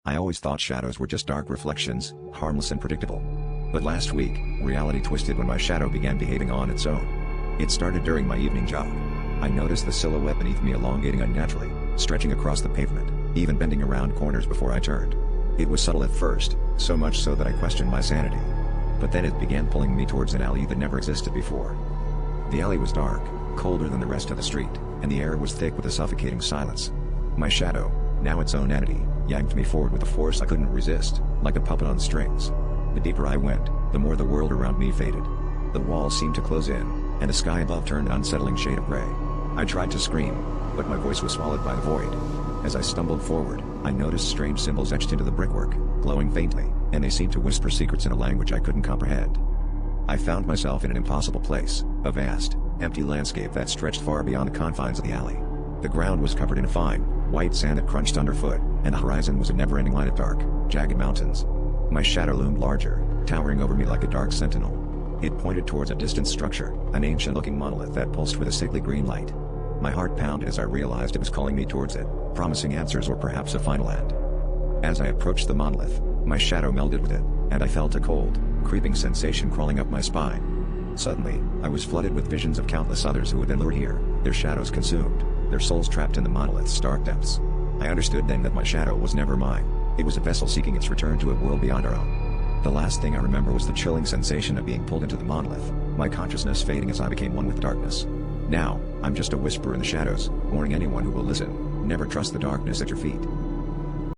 I always thought shadows were just dark reflections, harmless and predictable. But last week, reality twisted when my shadow began behaving on its own. It started during my evening jog. I noticed the silhouette beneath me elongating unnaturally, stretching across the pavement, even bending around corners before I turned. It was subtle at first, so much so that I questioned my sanity. But then it began pulling me towards an alley that never existed before. The alley was dark, colder than the rest of the street, and the air was thick with a suffocating silence. My shadow, now its own entity, yanked me forward with a force I couldn't resist, like a puppet on strings. The deeper I went, the more the world around me faded. The walls seemed to close in, and the sky above turned an unsettling shade of gray. I tried to scream, but my voice was swallowed by the void. As I stumbled forward, I noticed strange symbols etched into the brickwork, glowing faintly, and they seemed to whisper secrets in a language I couldn't comprehend. I found myself in an impossible place, a vast, empty landscape that stretched far beyond the confines of the alley. The ground was covered in fine, white sand that crunched underfoot, and the horizon was a never-ending line of dark, jagged mountains. My shadow loomed larger, towering over me like a dark sentinel. It pointed towards a distant structure, an ancient-looking monolith that pulsed with a sickly green light. My heart pounded as I realized it was calling me towards it, promising answers or perhaps a final end. As I approached the monolith, my shadow melded with it, and I felt a cold, creeping sensation crawling up my spine. Suddenly, I was flooded with visions of countless others who had been lured here, their shadows consumed, their souls trapped in the monolith's dark depths. I understood then that my shadow was never mine. It was a vessel seeking its return to a world beyond our own. The last thing I remember was the chilling sensation of being pulled into the monolith, my consciousness fading as I became one with the darkness. Now, I'm just a whisper in the shadows, warning anyone who will listen, never trust the darkness at your feet.